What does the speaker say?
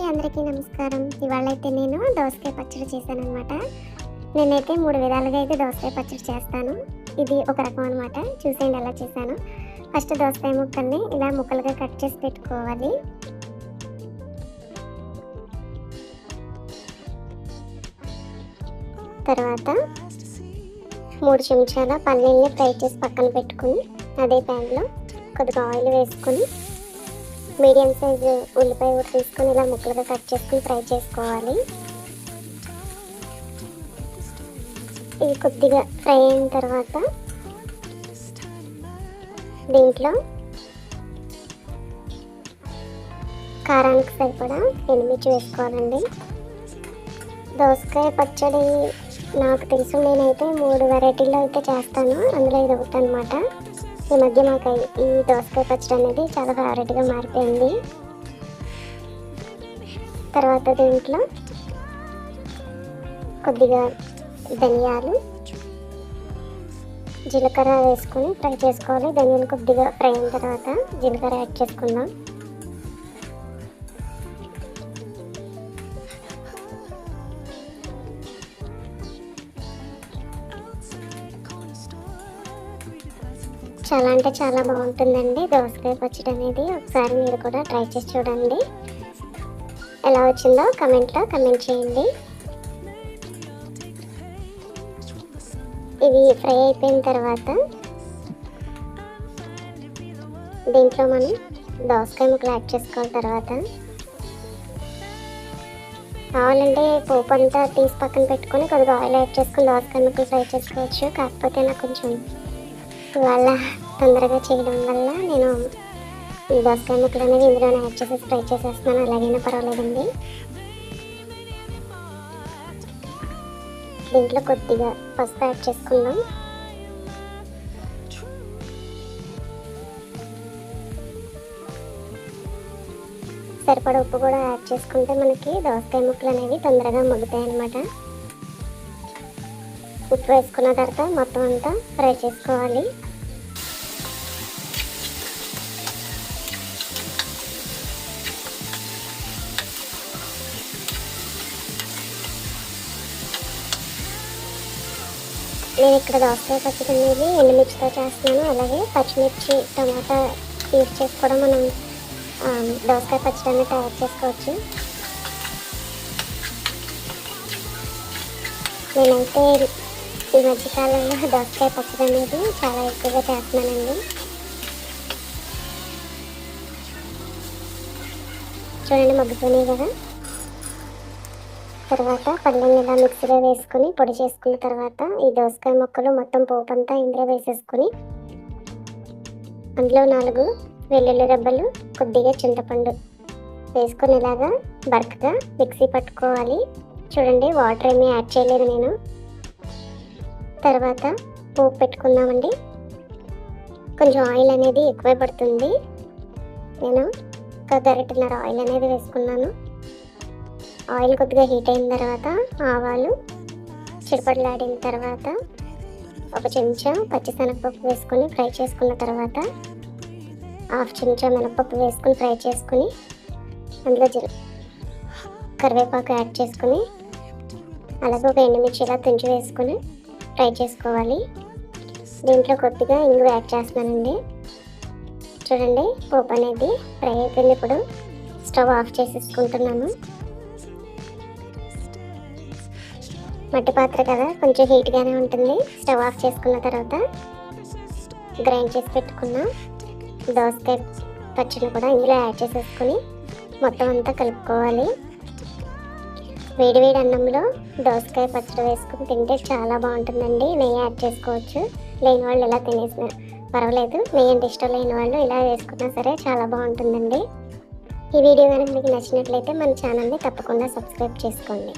అందరికీ నమస్కారం. ఇవాళైతే నేను దోసకాయ పచ్చడి చేశానన్నమాట. నేనైతే 3 విధాలుగా అయితే దోసకాయ పచ్చడి చేస్తాను. ఇది ఒక రకం అనమాట. చూసేయండి ఎలా చేశాను. ఫస్ట్ దోసకాయ ముక్కల్ని ఇలా ముక్కలుగా కట్ చేసి పెట్టుకోవాలి. తర్వాత 3 చెంచాల పల్లీల్ని ఫ్రై చేసి పక్కన పెట్టుకుని అదే ప్యాన్లో కొద్దిగా ఆయిల్ వేసుకొని మీడియం సైజు ఉల్లిపాయ కూడా తీసుకొని ఇలా ముక్కలుగా కట్ చేసుకుని ఫ్రై చేసుకోవాలి. ఇది కొద్దిగా ఫ్రై అయిన తర్వాత దీంట్లో కారానికి సరిపడా ఎండుమిర్చి వేసుకోవాలండి. దోసకాయ పచ్చడి నాకు తెలుసు, నేనైతే 3 వెరైటీల్లో అయితే చేస్తాను. అందులో ఇది ఒకటి అనమాట. ఈ మధ్య మాకు ఈ దోసకాయ పచ్చడి అనేది చాలా ఫేవరెట్గా మారిపోయింది. తర్వాత దీంట్లో కొద్దిగా ధనియాలు, జీలకర్ర వేసుకొని ఫ్రై చేసుకోవాలి. ధనియాలు కొద్దిగా ఫ్రై అయిన తర్వాత జీలకర్ర యాడ్ చేసుకుందాం. చాలా అంటే చాలా బాగుంటుందండి దోసకాయ పచ్చడి అనేది. ఒకసారి మీరు కూడా ట్రై చేసి చూడండి. ఎలా వచ్చిందో కమెంట్లో కమెంట్ చేయండి. ఇవి ఫ్రై అయిపోయిన తర్వాత దీంట్లో మనం దోసకాయ ముక్కలు యాడ్ చేసుకోవాలి. తర్వాత కావాలంటే పోపు అంతా తీసి పక్కన పెట్టుకొని కొద్దిగా ఆయిల్ యాడ్ చేసుకొని దోసకాయ ముక్కలు ఫ్రై చేసుకోవచ్చు. కాకపోతే నాకు కొంచెం ఇవాళ తొందరగా చేయడం వల్ల నేను ఈ దోసకాయ ముక్కలు అనేవి ఇందులోనే యాడ్ చేసి ఫ్రై చేసేస్తున్నాను. అలాగైనా పర్వాలేదండి. దీంట్లో కొద్దిగా పసుపు యాడ్ చేసుకుందాం. సరిపడా ఉప్పు కూడా యాడ్ చేసుకుంటే మనకి దోసకాయ ముక్కలు అనేవి తొందరగా మగ్గుతాయి అన్నమాట. ఉప్పు వేసుకున్న తర్వాత మొత్తం అంతా ఫ్రై చేసుకోవాలి. నేను ఇక్కడ దోసకాయ పచ్చడి అనేది ఎండుమిర్చితో చేస్తున్నాను. అలాగే పచ్చిమిర్చి, టమాటా యూజ్ చేసి కూడా మనం దోసకాయ పచ్చడి అనేది తయారు చేసుకోవచ్చు. నేనైతే ఈ మధ్యకాలంలో దోసకాయ పచ్చడి అనేది చాలా ఎక్కువగా చేస్తున్నానండి. చూడండి మగ్గుతున్నాయి కదా. తర్వాత పల్లీని ఇలా మిక్సీలో వేసుకొని పొడి చేసుకున్న తర్వాత ఈ దోసకాయ ముక్కలు మొత్తం పోపు అంతా ఇందులో వేసేసుకొని అందులో 4 వెల్లుల్లి రెబ్బలు, కొద్దిగా చింతపండు వేసుకొని ఇలాగా బరకగా మిక్సీ పట్టుకోవాలి. చూడండి వాటర్ ఏమీ యాడ్ చేయలేదు నేను. తర్వాత పోపు పెట్టుకుందామండి. కొంచెం ఆయిల్ అనేది ఎక్కువే పడుతుంది. నేను 1 గరిటెన్నర ఆయిల్ అనేది వేసుకున్నాను. ఆయిల్ కొద్దిగా హీట్ అయిన తర్వాత ఆవాలు చిటపటలాడిన తర్వాత 1 చెంచా పచ్చిశనగపప్పు వేసుకొని ఫ్రై చేసుకున్న తర్వాత 1/2 చెంచా మినపప్పు వేసుకొని ఫ్రై చేసుకుని అందులో కరివేపాకు యాడ్ చేసుకుని అలాగే 1 ఎండుమిర్చి ఇలా తుంచి వేసుకొని ఫ్రై చేసుకోవాలి. దీంట్లో కొద్దిగా ఇంగువ యాడ్ చేస్తున్నానండి. చూడండి పోపు అనేది ఫ్రై అయిపోయింది. ఇప్పుడు స్టవ్ ఆఫ్ చేసేసుకుంటున్నాను. మట్టి పాత్ర కదా, కొంచెం హీట్గానే ఉంటుంది. స్టవ్ ఆఫ్ చేసుకున్న తర్వాత గ్రైండ్ చేసి పెట్టుకున్న దోసకాయ పచ్చడిని కూడా ఇందులో యాడ్ చేసేసుకొని మొత్తం అంతా కలుపుకోవాలి. వేడివేడి అన్నంలో దోసకాయ పచ్చడి వేసుకుని తింటే చాలా బాగుంటుందండి. నెయ్యి యాడ్ చేసుకోవచ్చు. లేని వాళ్ళు ఇలా తినేసిన పర్వాలేదు. నెయ్యి అంటే ఇష్టం లేని వాళ్ళు ఇలా వేసుకున్నా సరే చాలా బాగుంటుందండి. ఈ వీడియో కనుక మీకు నచ్చినట్లయితే మన ఛానల్ని తప్పకుండా సబ్స్క్రైబ్ చేసుకోండి.